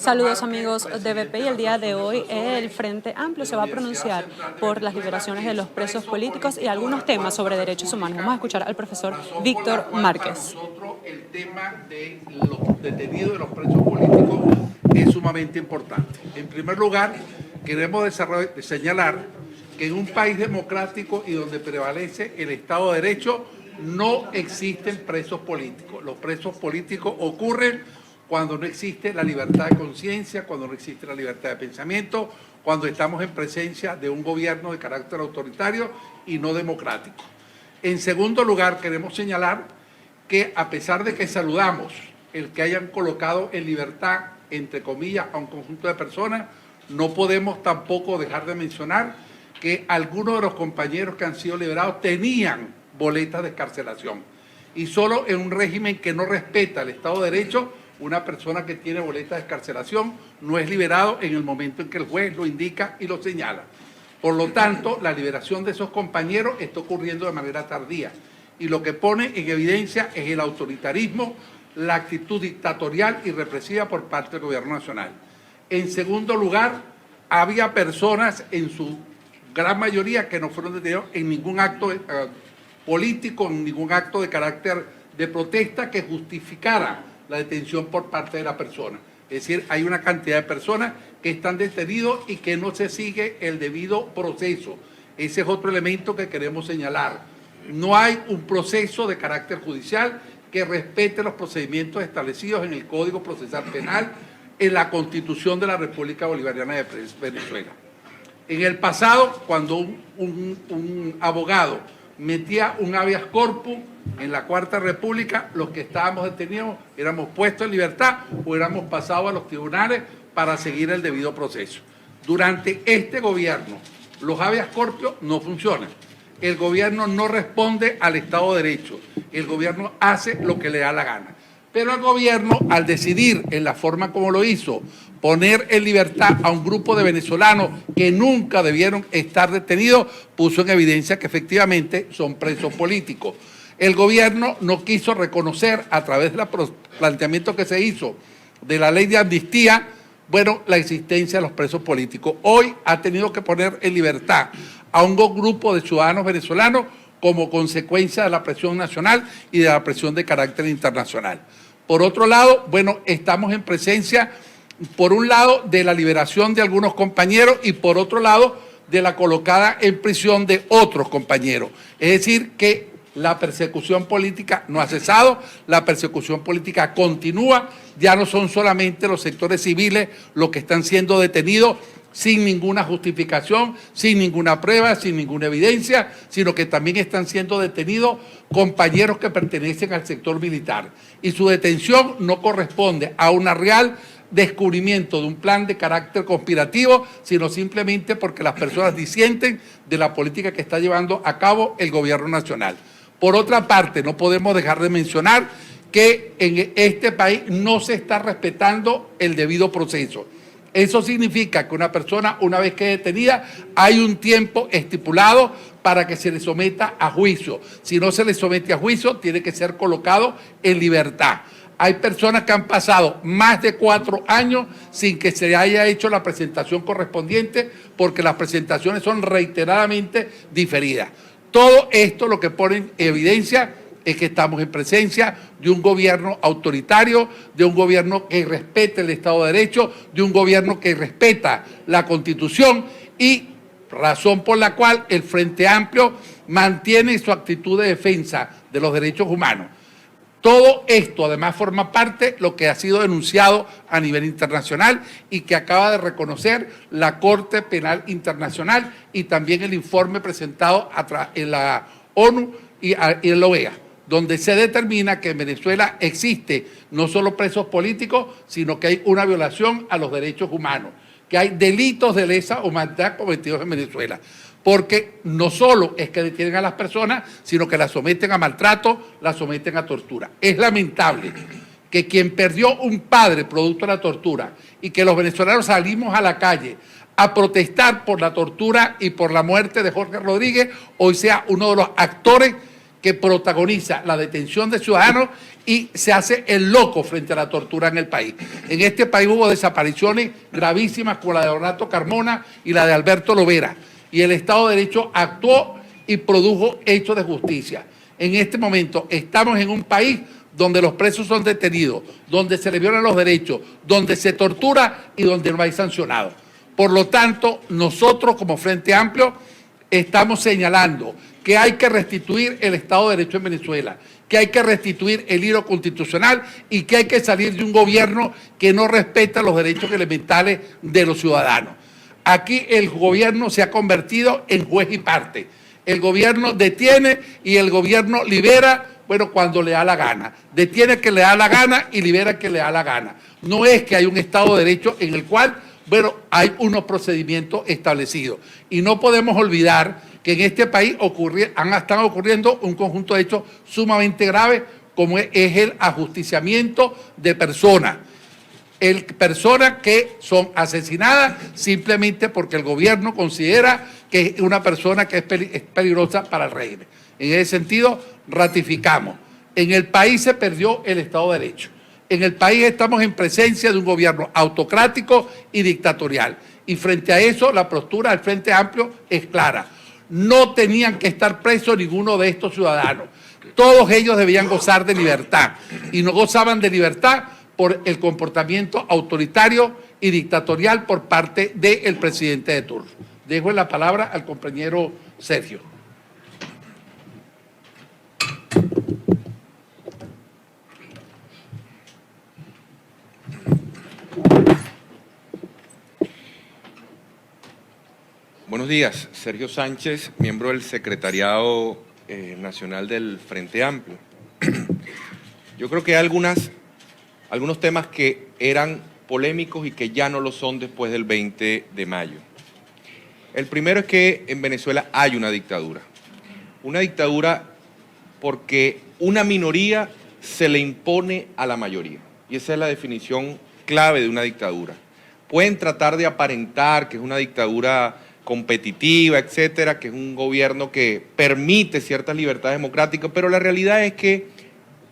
Saludos amigos de BPI. El día de hoy el Frente Amplio se va a pronunciar por las liberaciones de los presos políticos y algunos temas sobre derechos humanos. Vamos a escuchar al profesor Víctor Márquez. Para nosotros el tema de los detenidos y los presos políticos es sumamente importante. En primer lugar, queremos señalar que en un país democrático y donde prevalece el Estado de Derecho no existen presos políticos. Los presos políticos ocurren cuando no existe la libertad de conciencia, cuando no existe la libertad de pensamiento, cuando estamos en presencia de un gobierno de carácter autoritario y no democrático. En segundo lugar, queremos señalar que a pesar de que saludamos el que hayan colocado en libertad, entre comillas, a un conjunto de personas, no podemos tampoco dejar de mencionar que algunos de los compañeros que han sido liberados tenían boletas de excarcelación. Y solo en un régimen que no respeta el Estado de Derecho, una persona que tiene boleta de excarcelación no es liberado en el momento en que el juez lo indica y lo señala. Por lo tanto, la liberación de esos compañeros está ocurriendo de manera tardía. Y lo que pone en evidencia es el autoritarismo, la actitud dictatorial y represiva por parte del Gobierno Nacional. En segundo lugar, había personas en su gran mayoría que no fueron detenidos en ningún acto político, en ningún acto de carácter de protesta que justificara la detención por parte de la persona. Es decir, hay una cantidad de personas que están detenidos y que no se sigue el debido proceso. Ese es otro elemento que queremos señalar. No hay un proceso de carácter judicial que respete los procedimientos establecidos en el Código Procesal Penal, en la Constitución de la República Bolivariana de Venezuela. En el pasado, cuando un abogado metía un habeas corpus en la Cuarta República, los que estábamos detenidos éramos puestos en libertad o éramos pasados a los tribunales para seguir el debido proceso. Durante este gobierno, los habeas corpus no funcionan. El gobierno no responde al Estado de Derecho. El gobierno hace lo que le da la gana. Pero el gobierno, al decidir en la forma como lo hizo, poner en libertad a un grupo de venezolanos que nunca debieron estar detenidos, puso en evidencia que efectivamente son presos políticos. El gobierno no quiso reconocer a través del planteamiento que se hizo de la ley de amnistía, la existencia de los presos políticos. Hoy ha tenido que poner en libertad a un grupo de ciudadanos venezolanos como consecuencia de la presión nacional y de la presión de carácter internacional. Por otro lado, estamos en presencia, por un lado, de la liberación de algunos compañeros y por otro lado, de la colocada en prisión de otros compañeros. Es decir, que la persecución política no ha cesado, la persecución política continúa, ya no son solamente los sectores civiles los que están siendo detenidos sin ninguna justificación, sin ninguna prueba, sin ninguna evidencia, sino que también están siendo detenidos compañeros que pertenecen al sector militar. Y su detención no corresponde a una real descubrimiento de un plan de carácter conspirativo, sino simplemente porque las personas disienten de la política que está llevando a cabo el gobierno nacional. Por otra parte, no podemos dejar de mencionar que en este país no se está respetando el debido proceso. Eso significa que una persona, una vez que es detenida, hay un tiempo estipulado para que se le someta a juicio. Si no se le somete a juicio, tiene que ser colocado en libertad. Hay personas que han pasado más de 4 años sin que se haya hecho la presentación correspondiente porque las presentaciones son reiteradamente diferidas. Todo esto lo que pone en evidencia es que estamos en presencia de un gobierno autoritario, de un gobierno que respete el Estado de Derecho, de un gobierno que respeta la Constitución y razón por la cual el Frente Amplio mantiene su actitud de defensa de los derechos humanos. Todo esto además forma parte de lo que ha sido denunciado a nivel internacional y que acaba de reconocer la Corte Penal Internacional y también el informe presentado en la ONU y en la OEA, donde se determina que en Venezuela existe no solo presos políticos, sino que hay una violación a los derechos humanos, que hay delitos de lesa humanidad cometidos en Venezuela. Porque no solo es que detienen a las personas, sino que las someten a maltrato, las someten a tortura. Es lamentable que quien perdió un padre producto de la tortura y que los venezolanos salimos a la calle a protestar por la tortura y por la muerte de Jorge Rodríguez, hoy sea uno de los actores que protagoniza la detención de ciudadanos y se hace el loco frente a la tortura en el país. En este país hubo desapariciones gravísimas como la de Orlando Carmona y la de Alberto Lovera, y el Estado de Derecho actuó y produjo hechos de justicia. En este momento estamos en un país donde los presos son detenidos, donde se les violan los derechos, donde se tortura y donde no hay sancionados. Por lo tanto, nosotros como Frente Amplio estamos señalando que hay que restituir el Estado de Derecho en Venezuela, que hay que restituir el hilo constitucional y que hay que salir de un gobierno que no respeta los derechos elementales de los ciudadanos. Aquí el gobierno se ha convertido en juez y parte. El gobierno detiene y el gobierno libera, bueno, cuando le da la gana. Detiene que le da la gana y libera que le da la gana. No es que hay un Estado de Derecho en el cual, bueno, hay unos procedimientos establecidos. Y no podemos olvidar que en este país están ocurriendo un conjunto de hechos sumamente graves, como es el ajusticiamiento de personas. Personas que son asesinadas simplemente porque el gobierno considera que es una persona que es peligrosa para el régimen. En ese sentido, ratificamos. En el país se perdió el Estado de Derecho. En el país estamos en presencia de un gobierno autocrático y dictatorial. Y frente a eso, la postura del Frente Amplio es clara. No tenían que estar presos ninguno de estos ciudadanos. Todos ellos debían gozar de libertad y no gozaban de libertad por el comportamiento autoritario y dictatorial por parte del presidente de turno. Dejo la palabra al compañero Sergio. Buenos días, Sergio Sánchez, miembro del Secretariado Nacional del Frente Amplio. Yo creo que hay algunos temas que eran polémicos y que ya no lo son después del 20 de mayo. El primero es que en Venezuela hay una dictadura. Una dictadura porque una minoría se le impone a la mayoría. Y esa es la definición clave de una dictadura. Pueden tratar de aparentar que es una dictadura competitiva, etcétera, que es un gobierno que permite ciertas libertades democráticas, pero la realidad es que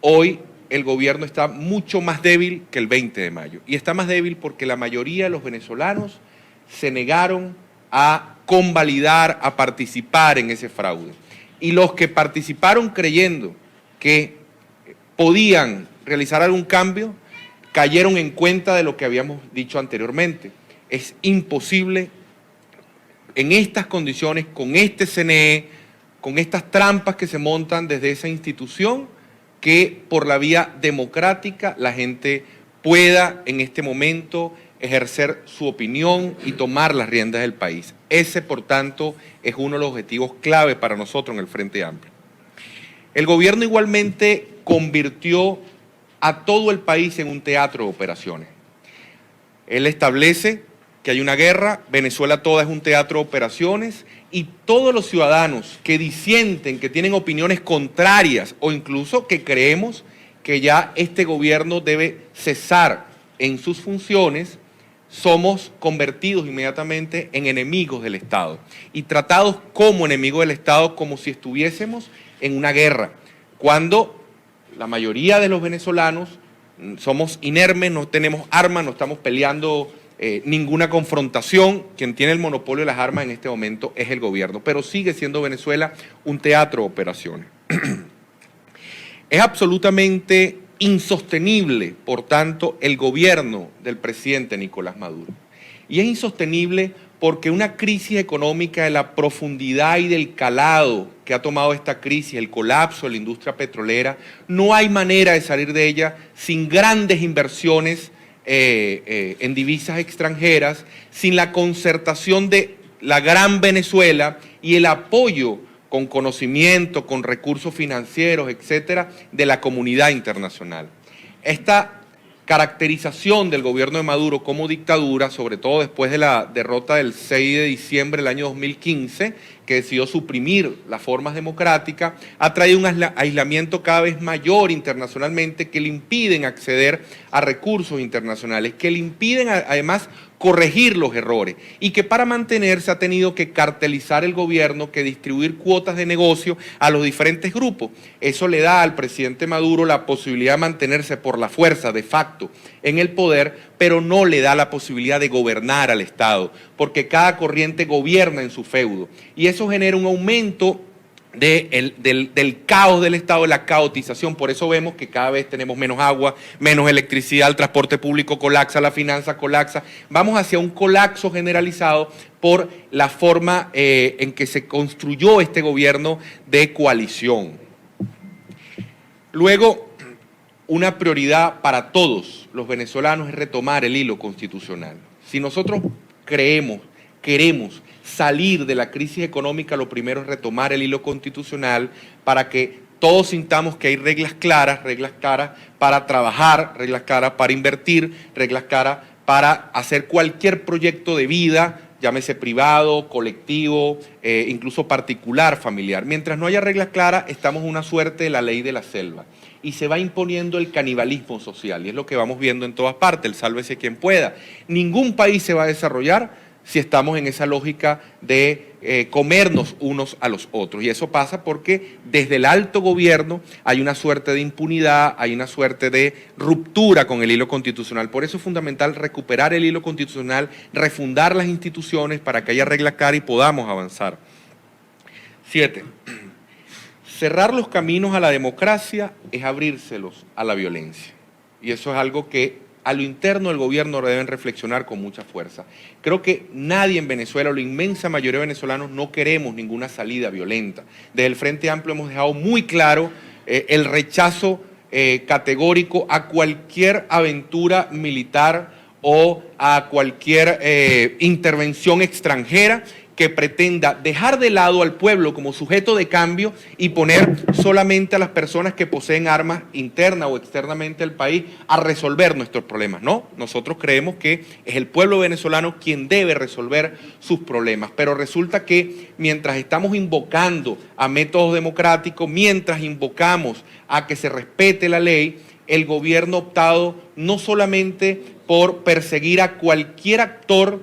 hoy el gobierno está mucho más débil que el 20 de mayo. Y está más débil porque la mayoría de los venezolanos se negaron a convalidar, a participar en ese fraude. Y los que participaron creyendo que podían realizar algún cambio, cayeron en cuenta de lo que habíamos dicho anteriormente. Es imposible en estas condiciones, con este CNE, con estas trampas que se montan desde esa institución, que por la vía democrática la gente pueda en este momento ejercer su opinión y tomar las riendas del país. Ese, por tanto, es uno de los objetivos clave para nosotros en el Frente Amplio. El gobierno igualmente convirtió a todo el país en un teatro de operaciones. Él establece que hay una guerra, Venezuela toda es un teatro de operaciones y todos los ciudadanos que disienten, que tienen opiniones contrarias o incluso que creemos que ya este gobierno debe cesar en sus funciones, somos convertidos inmediatamente en enemigos del Estado y tratados como enemigos del Estado como si estuviésemos en una guerra, cuando la mayoría de los venezolanos somos inermes, no tenemos armas, no estamos peleando ninguna confrontación. Quien tiene el monopolio de las armas en este momento es el gobierno, pero sigue siendo Venezuela un teatro de operaciones. Es absolutamente insostenible, por tanto, el gobierno del presidente Nicolás Maduro. Y es insostenible porque una crisis económica de la profundidad y del calado que ha tomado esta crisis, el colapso de la industria petrolera, no hay manera de salir de ella sin grandes inversiones en divisas extranjeras, sin la concertación de la gran Venezuela y el apoyo con conocimiento, con recursos financieros, etcétera, de la comunidad internacional. Esta caracterización del gobierno de Maduro como dictadura, sobre todo después de la derrota del 6 de diciembre del año 2015, que decidió suprimir las formas democráticas, ha traído un aislamiento cada vez mayor internacionalmente que le impiden acceder a recursos internacionales, que le impiden además corregir los errores y que para mantenerse ha tenido que cartelizar el gobierno, que distribuir cuotas de negocio a los diferentes grupos. Eso le da al presidente Maduro la posibilidad de mantenerse por la fuerza de facto en el poder, pero no le da la posibilidad de gobernar al Estado, porque cada corriente gobierna en su feudo y eso genera un aumento del caos del Estado, de la caotización. Por eso vemos que cada vez tenemos menos agua, menos electricidad, el transporte público colapsa, la finanza colapsa. Vamos hacia un colapso generalizado por la forma en que se construyó este gobierno de coalición. Luego, una prioridad para todos los venezolanos es retomar el hilo constitucional. Si nosotros queremos salir de la crisis económica, lo primero es retomar el hilo constitucional para que todos sintamos que hay reglas claras para trabajar, reglas claras para invertir, reglas claras para hacer cualquier proyecto de vida, llámese privado, colectivo, incluso particular, familiar. Mientras no haya reglas claras, estamos en una suerte de la ley de la selva. Y se va imponiendo el canibalismo social, y es lo que vamos viendo en todas partes, el sálvese quien pueda. Ningún país se va a desarrollar si estamos en esa lógica de comernos unos a los otros. Y eso pasa porque desde el alto gobierno hay una suerte de impunidad, hay una suerte de ruptura con el hilo constitucional. Por eso es fundamental recuperar el hilo constitucional, refundar las instituciones para que haya reglas claras y podamos avanzar. 7. Cerrar los caminos a la democracia es abrírselos a la violencia. Y eso es algo que a lo interno del gobierno deben reflexionar con mucha fuerza. Creo que nadie en Venezuela, o la inmensa mayoría de venezolanos, no queremos ninguna salida violenta. Desde el Frente Amplio hemos dejado muy claro el rechazo categórico a cualquier aventura militar o a cualquier intervención extranjera que pretenda dejar de lado al pueblo como sujeto de cambio y poner solamente a las personas que poseen armas interna o externamente al país a resolver nuestros problemas. No, nosotros creemos que es el pueblo venezolano quien debe resolver sus problemas, pero resulta que mientras estamos invocando a métodos democráticos, mientras invocamos a que se respete la ley, el gobierno ha optado no solamente por perseguir a cualquier actor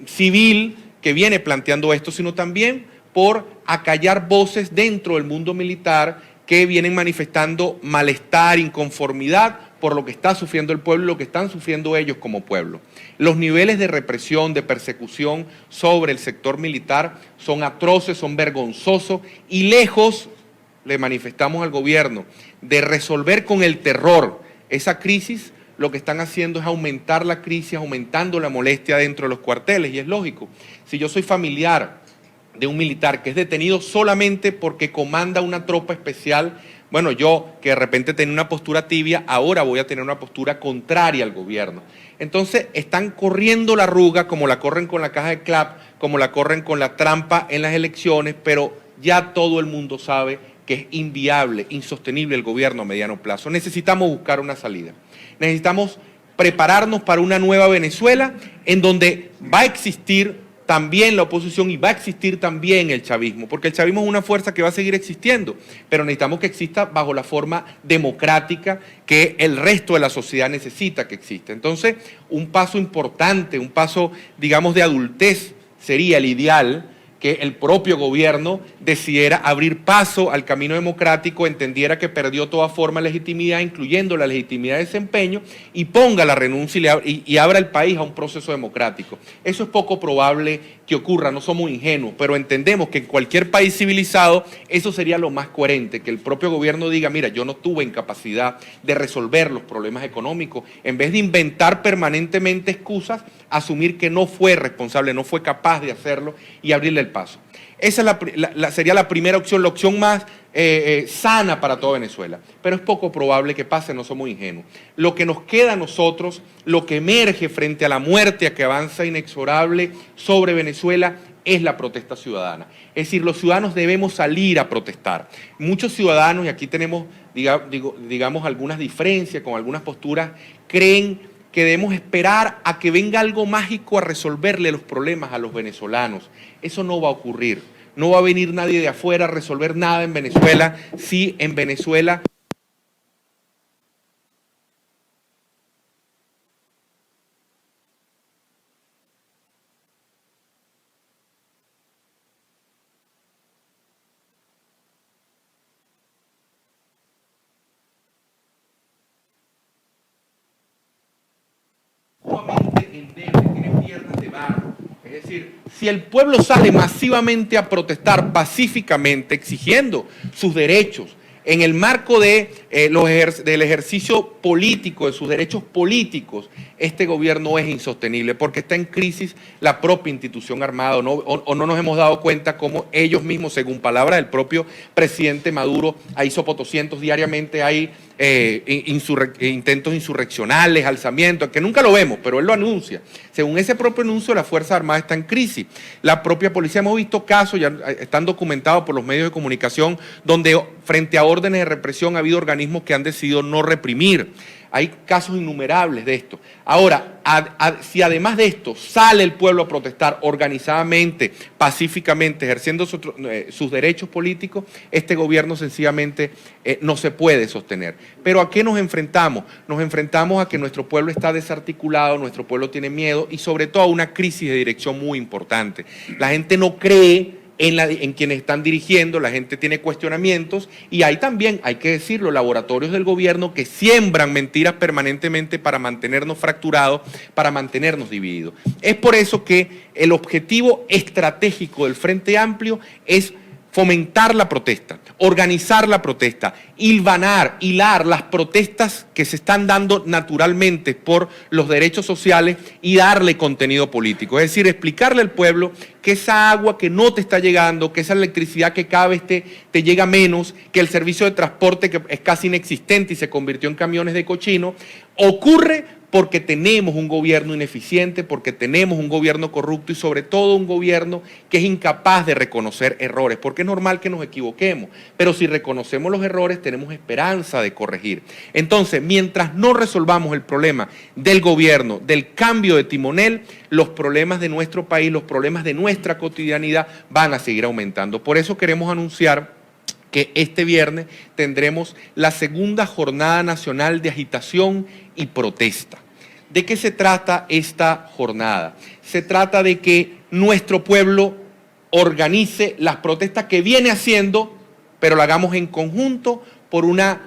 civil que viene planteando esto, sino también por acallar voces dentro del mundo militar que vienen manifestando malestar, inconformidad por lo que está sufriendo el pueblo y lo que están sufriendo ellos como pueblo. Los niveles de represión, de persecución sobre el sector militar son atroces, son vergonzosos y lejos, le manifestamos al gobierno, de resolver con el terror esa crisis, lo que están haciendo es aumentar la crisis, aumentando la molestia dentro de los cuarteles, y es lógico. Si yo soy familiar de un militar que es detenido solamente porque comanda una tropa especial, bueno, yo que de repente tenía una postura tibia, ahora voy a tener una postura contraria al gobierno. Entonces están corriendo la arruga, como la corren con la caja de CLAP, como la corren con la trampa en las elecciones, pero ya todo el mundo sabe que es inviable, insostenible el gobierno a mediano plazo. Necesitamos buscar una salida. Necesitamos prepararnos para una nueva Venezuela en donde va a existir también la oposición y va a existir también el chavismo, porque el chavismo es una fuerza que va a seguir existiendo, pero necesitamos que exista bajo la forma democrática que el resto de la sociedad necesita que exista. Entonces, un paso importante, un paso, digamos, de adultez sería el ideal, que el propio gobierno decidiera abrir paso al camino democrático, entendiera que perdió toda forma de legitimidad, incluyendo la legitimidad de desempeño, y ponga la renuncia y abra el país a un proceso democrático. Eso es poco probable que ocurra, no somos ingenuos, pero entendemos que en cualquier país civilizado eso sería lo más coherente, que el propio gobierno diga, mira, yo no tuve incapacidad de resolver los problemas económicos, en vez de inventar permanentemente excusas, asumir que no fue responsable, no fue capaz de hacerlo y abrirle el paso. Esa es sería la primera opción, la opción más sana para toda Venezuela. Pero es poco probable que pase, no somos ingenuos. Lo que nos queda a nosotros, lo que emerge frente a la muerte que avanza inexorable sobre Venezuela, es la protesta ciudadana. Es decir, los ciudadanos debemos salir a protestar. Muchos ciudadanos, y aquí tenemos, digamos, algunas diferencias con algunas posturas, creen que debemos esperar a que venga algo mágico a resolverle los problemas a los venezolanos. Eso no va a ocurrir. No va a venir nadie de afuera a resolver nada en Venezuela si en Venezuela endeble, tiene piernas de barro. Es decir, si el pueblo sale masivamente a protestar pacíficamente, exigiendo sus derechos, en el marco de, del ejercicio político, de sus derechos políticos, este gobierno es insostenible porque está en crisis la propia institución armada o no nos hemos dado cuenta cómo ellos mismos, según palabras del propio presidente Maduro, hay sopotoscientos diariamente, hay intentos insurreccionales, alzamientos, que nunca lo vemos, pero él lo anuncia. Según ese propio anuncio, la Fuerza Armada está en crisis. La propia policía, hemos visto casos, ya están documentados por los medios de comunicación, donde frente a órdenes de represión ha habido organismos que han decidido no reprimir. Hay casos innumerables de esto. Ahora, si además de esto sale el pueblo a protestar organizadamente, pacíficamente, ejerciendo sus derechos políticos, este gobierno sencillamente no se puede sostener. Pero ¿a qué nos enfrentamos? Nos enfrentamos a que nuestro pueblo está desarticulado, nuestro pueblo tiene miedo y sobre todo a una crisis de dirección muy importante. La gente no cree en quienes están dirigiendo, la gente tiene cuestionamientos y hay también, hay que decirlo, laboratorios del gobierno que siembran mentiras permanentemente para mantenernos fracturados, para mantenernos divididos. Es por eso que el objetivo estratégico del Frente Amplio es fomentar la protesta, organizar la protesta, hilar las protestas que se están dando naturalmente por los derechos sociales y darle contenido político. Es decir, explicarle al pueblo que esa agua que no te está llegando, que esa electricidad que cada vez te llega menos, que el servicio de transporte que es casi inexistente y se convirtió en camiones de cochino, ocurre porque tenemos un gobierno ineficiente, porque tenemos un gobierno corrupto y sobre todo un gobierno que es incapaz de reconocer errores, porque es normal que nos equivoquemos, pero si reconocemos los errores tenemos esperanza de corregir. Entonces, mientras no resolvamos el problema del gobierno, del cambio de timonel, los problemas de nuestro país, los problemas de nuestra cotidianidad van a seguir aumentando. Por eso queremos anunciar que este viernes tendremos la segunda jornada nacional de agitación y protesta. ¿De qué se trata esta jornada? Se trata de que nuestro pueblo organice las protestas que viene haciendo, pero lo hagamos en conjunto por una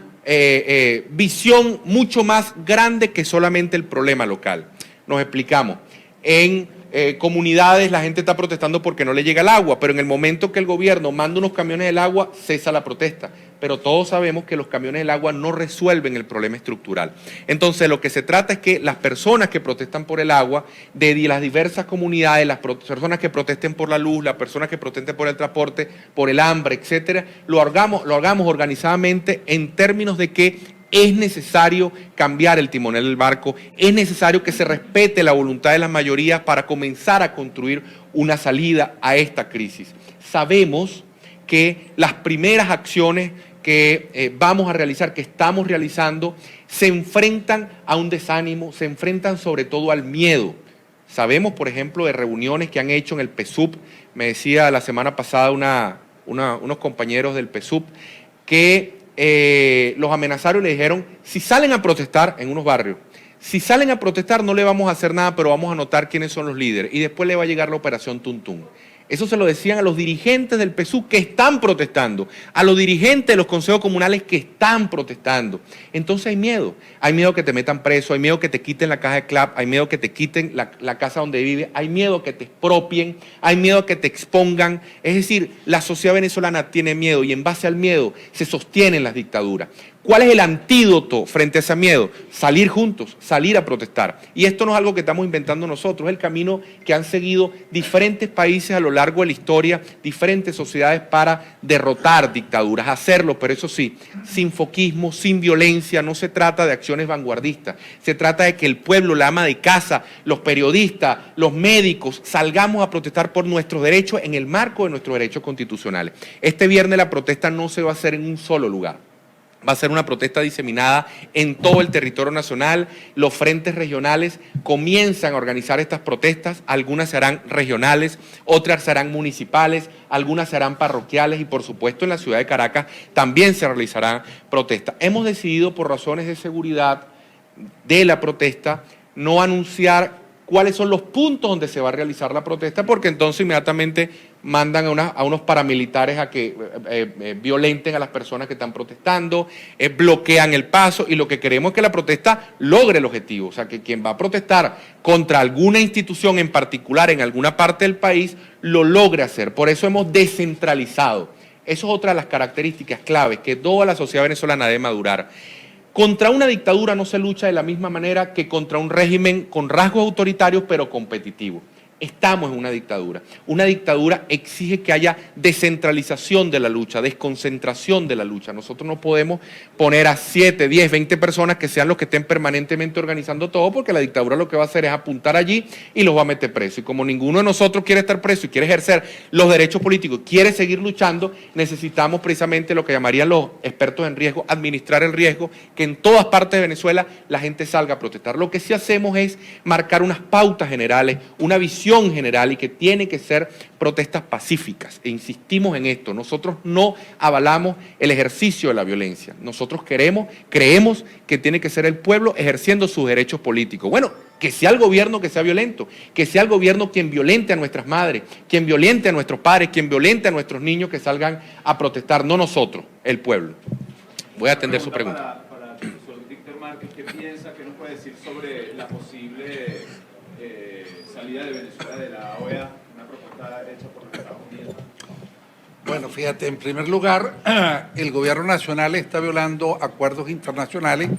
visión mucho más grande que solamente el problema local. Nos explicamos. En comunidades la gente está protestando porque no le llega el agua, pero en el momento que el gobierno manda unos camiones del agua, cesa la protesta. Pero todos sabemos que los camiones del agua no resuelven el problema estructural. Entonces, lo que se trata es que las personas que protestan por el agua, de las diversas comunidades, las personas que protesten por la luz, las personas que protesten por el transporte, por el hambre, etcétera, lo hagamos organizadamente en términos de que es necesario cambiar el timonel del barco, es necesario que se respete la voluntad de las mayorías para comenzar a construir una salida a esta crisis. Sabemos que las primeras acciones que vamos a realizar, que estamos realizando, se enfrentan a un desánimo, se enfrentan sobre todo al miedo. Sabemos, por ejemplo, de reuniones que han hecho en el PSUV, me decía la semana pasada unos compañeros del PSUV, que los amenazaron y le dijeron, si salen a protestar en unos barrios, si salen a protestar no le vamos a hacer nada, pero vamos a anotar quiénes son los líderes y después le va a llegar la operación Tuntún. Eso se lo decían a los dirigentes del PSUV que están protestando, a los dirigentes de los consejos comunales que están protestando. Entonces hay miedo que te metan preso, hay miedo que te quiten la caja de CLAP, hay miedo que te quiten la casa donde vives, hay miedo que te expropien, hay miedo que te expongan. Es decir, la sociedad venezolana tiene miedo y en base al miedo se sostienen las dictaduras. ¿Cuál es el antídoto frente a ese miedo? Salir juntos, salir a protestar. Y esto no es algo que estamos inventando nosotros, es el camino que han seguido diferentes países a lo largo de la historia, diferentes sociedades para derrotar dictaduras, hacerlo, pero eso sí, sin foquismo, sin violencia, no se trata de acciones vanguardistas, se trata de que el pueblo, la ama de casa, los periodistas, los médicos, salgamos a protestar por nuestros derechos en el marco de nuestros derechos constitucionales. Este viernes la protesta no se va a hacer en un solo lugar. Va a ser una protesta diseminada en todo el territorio nacional. Los frentes regionales comienzan a organizar estas protestas. Algunas serán regionales, otras serán municipales, algunas serán parroquiales y por supuesto en la ciudad de Caracas también se realizarán protestas. Hemos decidido por razones de seguridad de la protesta no anunciar cuáles son los puntos donde se va a realizar la protesta, porque entonces inmediatamente mandan a unos paramilitares a que violenten a las personas que están protestando, bloquean el paso, y lo que queremos es que la protesta logre el objetivo, o sea, que quien va a protestar contra alguna institución en particular en alguna parte del país lo logre hacer. Por eso hemos descentralizado. Eso es otra de las características claves que toda la sociedad venezolana debe madurar. Contra una dictadura no se lucha de la misma manera que contra un régimen con rasgos autoritarios pero competitivo. Estamos en una dictadura. Una dictadura exige que haya descentralización de la lucha, desconcentración de la lucha. Nosotros no podemos poner a 7, 10, 20 personas que sean los que estén permanentemente organizando todo, porque la dictadura lo que va a hacer es apuntar allí y los va a meter preso. Y como ninguno de nosotros quiere estar preso y quiere ejercer los derechos políticos, quiere seguir luchando, necesitamos precisamente lo que llamarían los expertos en riesgo, administrar el riesgo, que en todas partes de Venezuela la gente salga a protestar. Lo que sí hacemos es marcar unas pautas generales, una visión general, y que tiene que ser protestas pacíficas, e insistimos en esto. Nosotros no avalamos el ejercicio de la violencia. Nosotros creemos que tiene que ser el pueblo ejerciendo sus derechos políticos. Bueno, que sea el gobierno que sea violento, que sea el gobierno quien violente a nuestras madres, quien violente a nuestros padres, quien violente a nuestros niños que salgan a protestar, no nosotros, el pueblo. Voy a atender su pregunta. Para el profesor Víctor Márquez, ¿qué piensa, qué nos puede decir sobre la posible salida de Venezuela de la OEA, una propuesta hecha por los Estados Unidos? Bueno, fíjate, en primer lugar, el gobierno nacional está violando acuerdos internacionales.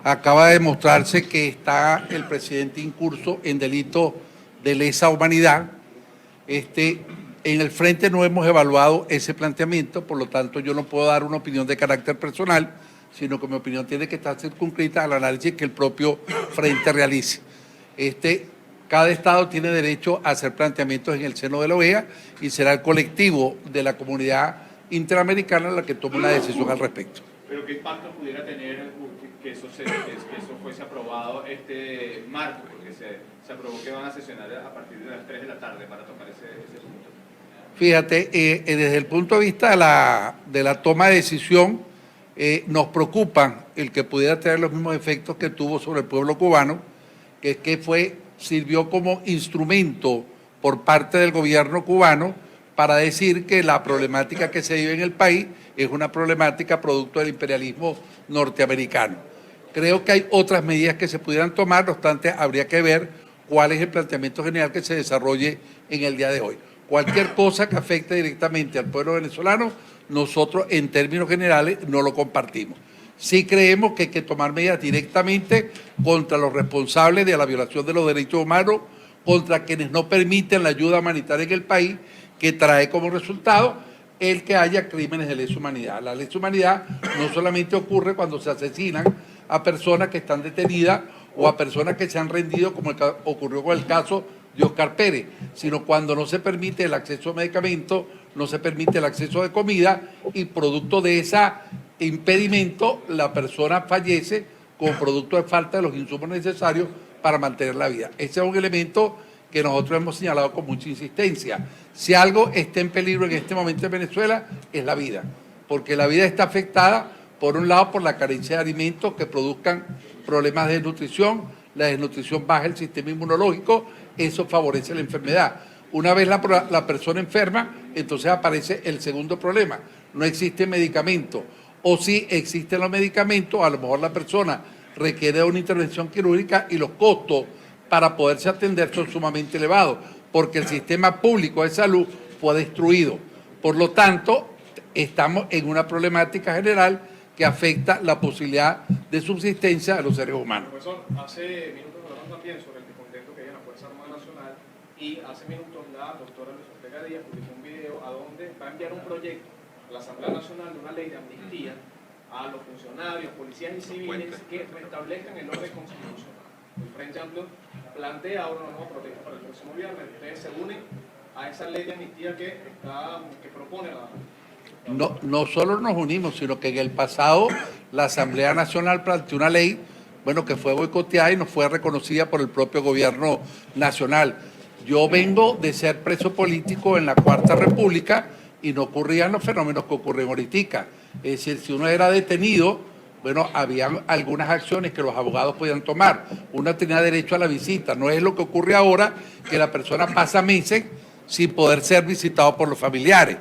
Acaba de demostrarse que está el presidente incurso en delito de lesa humanidad. En el frente no hemos evaluado ese planteamiento, por lo tanto yo no puedo dar una opinión de carácter personal, sino que mi opinión tiene que estar circunscrita al análisis que el propio frente realice. Cada Estado tiene derecho a hacer planteamientos en el seno de la OEA y será el colectivo de la comunidad interamericana la que tome una decisión al respecto. ¿Pero qué impacto pudiera tener que eso fuese aprobado este marco? Porque se aprobó que van a sesionar a partir de las 3 de la tarde para tocar ese punto. Fíjate, desde el punto de vista de la toma de decisión, nos preocupa el que pudiera tener los mismos efectos que tuvo sobre el pueblo cubano, que es que sirvió como instrumento por parte del gobierno cubano para decir que la problemática que se vive en el país es una problemática producto del imperialismo norteamericano. Creo que hay otras medidas que se pudieran tomar, no obstante, habría que ver cuál es el planteamiento general que se desarrolle en el día de hoy. Cualquier cosa que afecte directamente al pueblo venezolano, nosotros en términos generales no lo compartimos. Sí creemos que hay que tomar medidas directamente contra los responsables de la violación de los derechos humanos, contra quienes no permiten la ayuda humanitaria en el país, que trae como resultado el que haya crímenes de lesa humanidad. La lesa humanidad no solamente ocurre cuando se asesinan a personas que están detenidas o a personas que se han rendido, como ocurrió con el caso de Oscar Pérez, sino cuando no se permite el acceso a medicamentos, no se permite el acceso de comida, y producto de ese impedimento la persona fallece como producto de falta de los insumos necesarios para mantener la vida. Ese es un elemento que nosotros hemos señalado con mucha insistencia. Si algo está en peligro en este momento en Venezuela, es la vida, porque la vida está afectada, por un lado, por la carencia de alimentos que produzcan problemas de desnutrición. La desnutrición baja el sistema inmunológico, eso favorece la enfermedad. Una vez la persona enferma, entonces aparece el segundo problema: no existe medicamento, o si existen los medicamentos, a lo mejor la persona requiere una intervención quirúrgica y los costos para poderse atender son sumamente elevados, porque el sistema público de salud fue destruido. Por lo tanto, estamos en una problemática general que afecta la posibilidad de subsistencia de los seres humanos. Profesor, hace minutos hablamos también sobre el descontento que hay en la Fuerza Armada Nacional, y hace minutos la doctora Luis Ortega Díaz publicó un video a donde va a enviar un proyecto a la Asamblea Nacional de una ley de amnistía a los funcionarios, policías y civiles que restablezcan el orden constitucional. El Frente Amplio plantea ahora una nueva protesta para el próximo viernes. Ustedes se unen a esa ley de amnistía que propone la... No solo nos unimos, sino que en el pasado la Asamblea Nacional planteó una ley, que fue boicoteada y no fue reconocida por el propio gobierno nacional. Yo vengo de ser preso político en la Cuarta República y no ocurrían los fenómenos que ocurren ahorita. Es decir, si uno era detenido, había algunas acciones que los abogados podían tomar. Uno tenía derecho a la visita. No es lo que ocurre ahora, que la persona pasa meses sin poder ser visitado por los familiares.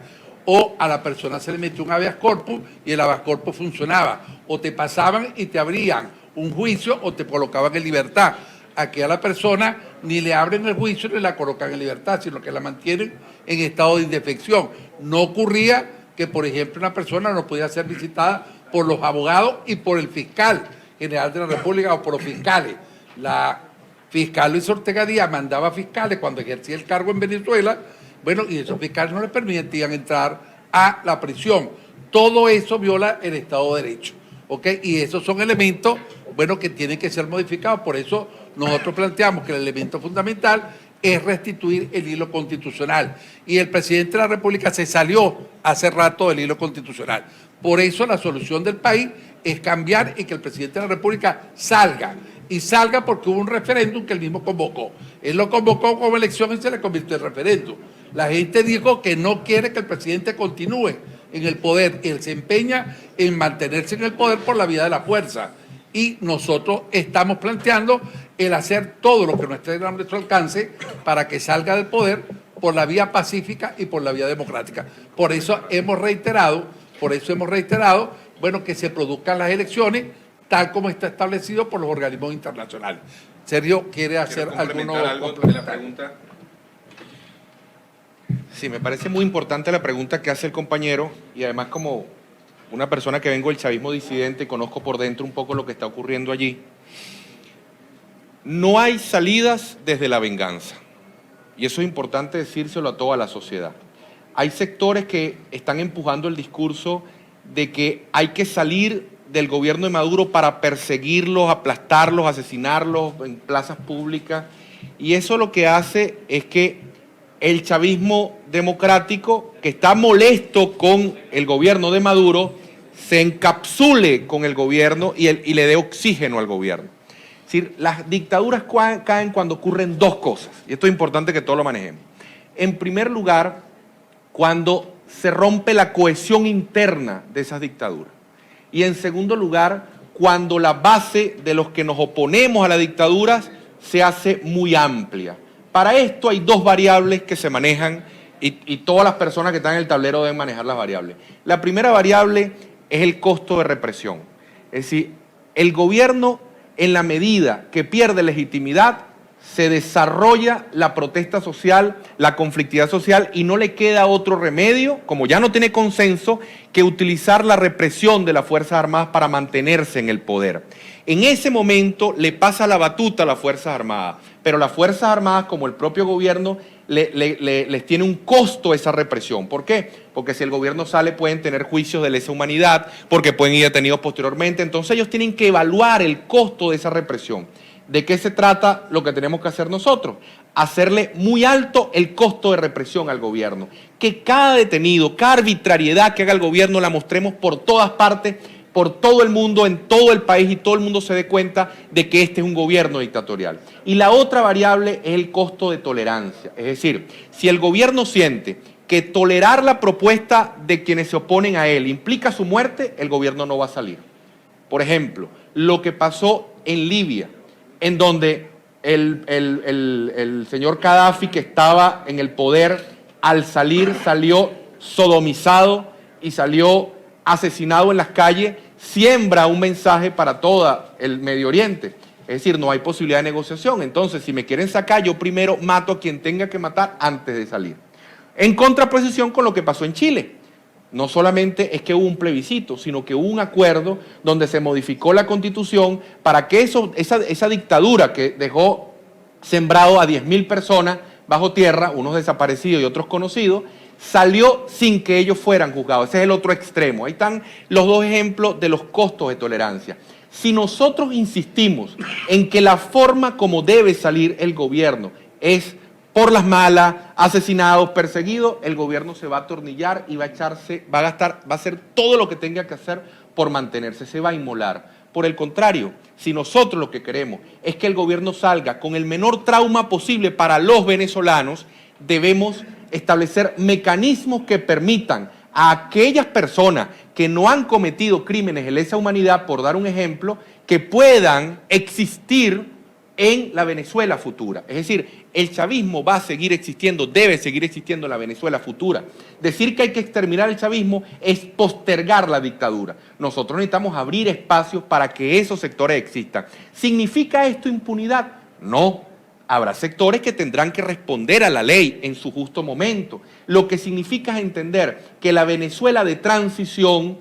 O a la persona se le metió un habeas corpus y el habeas corpus funcionaba. O te pasaban y te abrían un juicio o te colocaban en libertad. Aquí a la persona ni le abren el juicio ni la colocan en libertad, sino que la mantienen en estado de indefección. No ocurría que, por ejemplo, una persona no podía ser visitada por los abogados y por el fiscal general de la República o por los fiscales. La fiscal Luis Ortega Díaz mandaba fiscales cuando ejercía el cargo en Venezuela, bueno, y esos fiscales no les permitían entrar a la prisión. Todo eso viola el Estado de Derecho, ¿ok? Y esos son elementos, bueno, que tienen que ser modificados. Por eso nosotros planteamos que el elemento fundamental es restituir el hilo constitucional. Y el presidente de la República se salió hace rato del hilo constitucional. Por eso la solución del país es cambiar y que el presidente de la República salga. Y salga porque hubo un referéndum que él mismo convocó. Él lo convocó como elección y se le convirtió en referéndum. La gente dijo que no quiere que el presidente continúe en el poder. Él se empeña en mantenerse en el poder por la vía de la fuerza. Y nosotros estamos planteando el hacer todo lo que nos esté a nuestro alcance para que salga del poder por la vía pacífica y por la vía democrática. Por eso hemos reiterado, bueno, que se produzcan las elecciones tal como está establecido por los organismos internacionales. Sergio, ¿quiere hacer algo de la pregunta? Sí, me parece muy importante la pregunta que hace el compañero y además como una persona que vengo del chavismo disidente y conozco por dentro un poco lo que está ocurriendo allí. No hay salidas desde la venganza y eso es importante decírselo a toda la sociedad. Hay sectores que están empujando el discurso de que hay que salir del gobierno de Maduro para perseguirlos, aplastarlos, asesinarlos en plazas públicas y eso lo que hace es que el chavismo democrático, que está molesto con el gobierno de Maduro, se encapsule con el gobierno y le dé oxígeno al gobierno. Es decir, las dictaduras caen cuando ocurren dos cosas, y esto es importante que todos lo manejemos. En primer lugar, cuando se rompe la cohesión interna de esas dictaduras. Y en segundo lugar, cuando la base de los que nos oponemos a las dictaduras se hace muy amplia. Para esto hay dos variables que se manejan y todas las personas que están en el tablero deben manejar las variables. La primera variable es el costo de represión. Es decir, el gobierno, en la medida que pierde legitimidad, se desarrolla la protesta social, la conflictividad social y no le queda otro remedio, como ya no tiene consenso, que utilizar la represión de las Fuerzas Armadas para mantenerse en el poder. En ese momento le pasa la batuta a las Fuerzas Armadas, pero las Fuerzas Armadas, como el propio gobierno, les tiene un costo esa represión. ¿Por qué? Porque si el gobierno sale pueden tener juicios de lesa humanidad, porque pueden ir detenidos posteriormente, entonces ellos tienen que evaluar el costo de esa represión. ¿De qué se trata lo que tenemos que hacer nosotros? Hacerle muy alto el costo de represión al gobierno. Que cada detenido, cada arbitrariedad que haga el gobierno la mostremos por todas partes, por todo el mundo, en todo el país y todo el mundo se dé cuenta de que este es un gobierno dictatorial. Y la otra variable es el costo de tolerancia. Es decir, si el gobierno siente que tolerar la propuesta de quienes se oponen a él implica su muerte, el gobierno no va a salir. Por ejemplo, lo que pasó en Libia, en donde el señor Gaddafi, que estaba en el poder, al salir salió sodomizado y salió asesinado en las calles, siembra un mensaje para todo el Medio Oriente. Es decir, no hay posibilidad de negociación. Entonces, si me quieren sacar, yo primero mato a quien tenga que matar antes de salir. En contraposición con lo que pasó en Chile. No solamente es que hubo un plebiscito, sino que hubo un acuerdo donde se modificó la Constitución para que esa dictadura que dejó sembrado a 10.000 personas bajo tierra, unos desaparecidos y otros conocidos, salió sin que ellos fueran juzgados. Ese es el otro extremo. Ahí están los dos ejemplos de los costos de tolerancia. Si nosotros insistimos en que la forma como debe salir el gobierno es por las malas, asesinados, perseguidos, el gobierno se va a atornillar y va a hacer todo lo que tenga que hacer por mantenerse, se va a inmolar. Por el contrario, si nosotros lo que queremos es que el gobierno salga con el menor trauma posible para los venezolanos, debemos establecer mecanismos que permitan a aquellas personas que no han cometido crímenes de lesa humanidad, por dar un ejemplo, que puedan existir en la Venezuela futura. Es decir, el chavismo va a seguir existiendo, debe seguir existiendo en la Venezuela futura. Decir que hay que exterminar el chavismo es postergar la dictadura. Nosotros necesitamos abrir espacios para que esos sectores existan. ¿Significa esto impunidad? No. Habrá sectores que tendrán que responder a la ley en su justo momento. Lo que significa es entender que la Venezuela de transición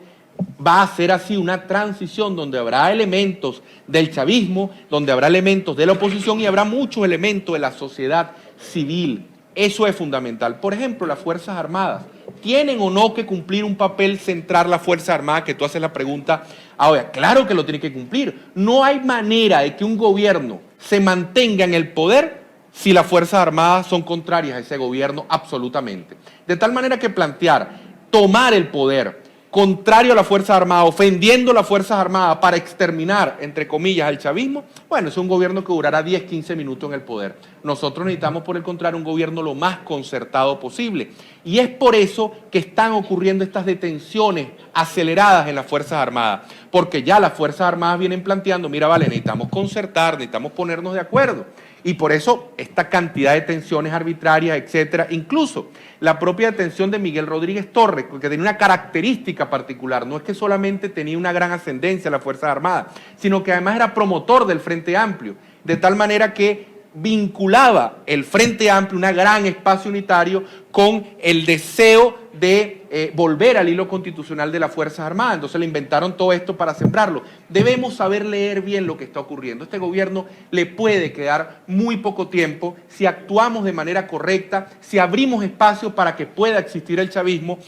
va a ser así una transición donde habrá elementos del chavismo, donde habrá elementos de la oposición y habrá muchos elementos de la sociedad civil. Eso es fundamental. Por ejemplo, las Fuerzas Armadas. ¿Tienen o no que cumplir un papel central las Fuerzas Armadas? Que tú haces la pregunta ahora. Claro que lo tiene que cumplir. No hay manera de que un gobierno se mantenga en el poder si las Fuerzas Armadas son contrarias a ese gobierno absolutamente. De tal manera que plantear, tomar el poder contrario a las Fuerzas Armadas, ofendiendo a las Fuerzas Armadas para exterminar, entre comillas, al chavismo, bueno, es un gobierno que durará 10, 15 minutos en el poder. Nosotros necesitamos, por el contrario, un gobierno lo más concertado posible. Y es por eso que están ocurriendo estas detenciones aceleradas en las Fuerzas Armadas, porque ya las Fuerzas Armadas vienen planteando, mira, vale, necesitamos concertar, necesitamos ponernos de acuerdo. Y por eso esta cantidad de detenciones arbitrarias, etcétera, incluso la propia detención de Miguel Rodríguez Torres, que tenía una característica particular, no es que solamente tenía una gran ascendencia en las Fuerzas Armadas, sino que además era promotor del Frente Amplio, de tal manera que vinculaba el Frente Amplio, un gran espacio unitario, con el deseo de volver al hilo constitucional de las Fuerzas Armadas. Entonces le inventaron todo esto para sembrarlo. Debemos saber leer bien lo que está ocurriendo. Este gobierno le puede quedar muy poco tiempo si actuamos de manera correcta, si abrimos espacio para que pueda existir el chavismo,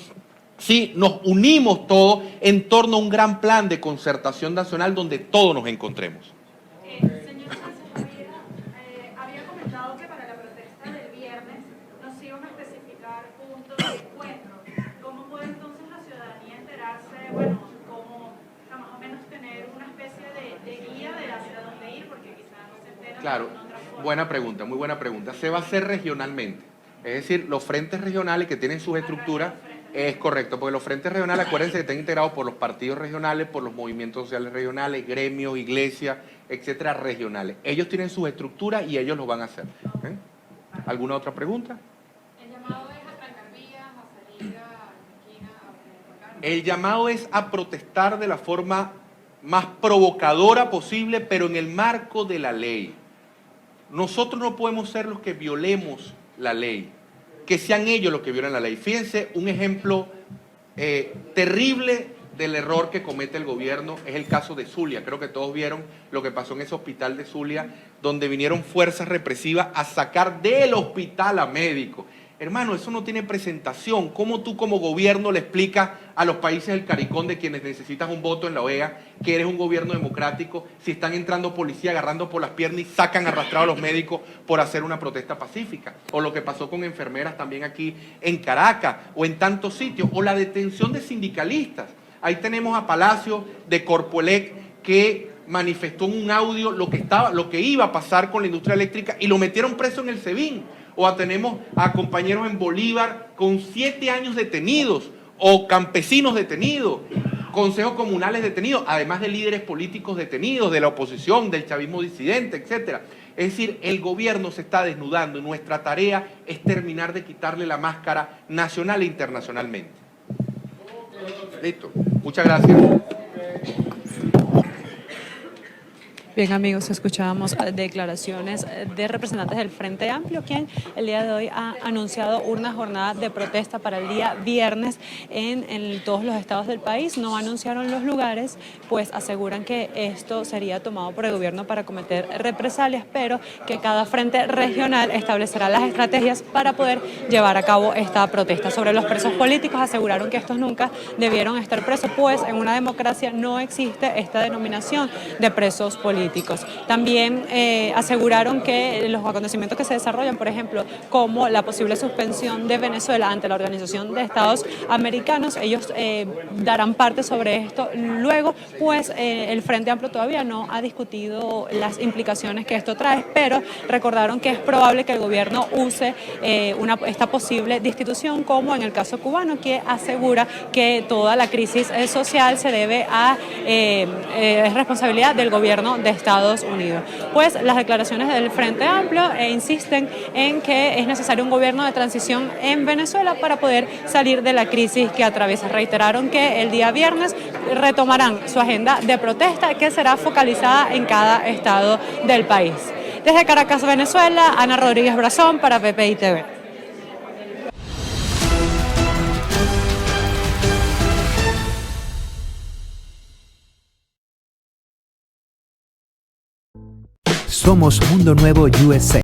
si nos unimos todos en torno a un gran plan de concertación nacional donde todos nos encontremos. Señor Sánchez, había comentado que para la protesta del viernes nos iban a especificar puntos de encuentro. ¿Cómo puede entonces la ciudadanía enterarse, bueno, cómo más o menos tener una especie de guía de hacia dónde ir? Porque quizás no se enteran. Claro, de otra forma. buena pregunta, muy buena pregunta. Se va a hacer regionalmente. Es decir, los frentes regionales que tienen sus estructuras, es correcto, porque los frentes regionales, acuérdense que están integrados por los partidos regionales, por los movimientos sociales regionales, gremios, iglesias, etcétera, regionales. Ellos tienen sus estructuras y ellos lo van a hacer. ¿Eh? ¿Alguna otra pregunta? El llamado es a trancar vías, a salir a la esquina, a provocar. El llamado es a protestar de la forma más provocadora posible, pero en el marco de la ley. Nosotros no podemos ser los que violemos la ley, que sean ellos los que violan la ley. Fíjense, un ejemplo terrible del error que comete el gobierno es el caso de Zulia. Creo que todos vieron lo que pasó en ese hospital de Zulia, donde vinieron fuerzas represivas a sacar del hospital a médicos. Hermano, eso no tiene presentación. ¿Cómo tú como gobierno le explicas a los países del CARICOM, de quienes necesitan un voto en la OEA, que eres un gobierno democrático, si están entrando policía agarrando por las piernas y sacan arrastrados a los médicos por hacer una protesta pacífica? O lo que pasó con enfermeras también aquí en Caracas o en tantos sitios, o la detención de sindicalistas. Ahí tenemos a Palacio de Corpoelec, que manifestó en un audio lo que iba a pasar con la industria eléctrica y lo metieron preso en el SEBIN. O tenemos a compañeros en Bolívar con 7 años detenidos, o campesinos detenidos, consejos comunales detenidos, además de líderes políticos detenidos, de la oposición, del chavismo disidente, etcétera. Es decir, el gobierno se está desnudando y nuestra tarea es terminar de quitarle la máscara nacional e internacionalmente. Listo. Muchas gracias. Bien, amigos, escuchábamos declaraciones de representantes del Frente Amplio, quien el día de hoy ha anunciado una jornada de protesta para el día viernes en todos los estados del país. No anunciaron los lugares, pues aseguran que esto sería tomado por el gobierno para cometer represalias, pero que cada frente regional establecerá las estrategias para poder llevar a cabo esta protesta. Sobre los presos políticos, aseguraron que estos nunca debieron estar presos, pues en una democracia no existe esta denominación de presos políticos. También aseguraron que los acontecimientos que se desarrollan, por ejemplo, como la posible suspensión de Venezuela ante la Organización de Estados Americanos, ellos darán parte sobre esto luego, pues el Frente Amplio todavía no ha discutido las implicaciones que esto trae, pero recordaron que es probable que el gobierno use esta posible destitución, como en el caso cubano, que asegura que toda la crisis social se debe a es responsabilidad del gobierno de Estados Unidos. Pues las declaraciones del Frente Amplio insisten en que es necesario un gobierno de transición en Venezuela para poder salir de la crisis que atraviesa. Reiteraron que el día viernes retomarán su agenda de protesta que será focalizada en cada estado del país. Desde Caracas, Venezuela, Ana Rodríguez Brazón para PPI TV. Somos Mundo Nuevo USA.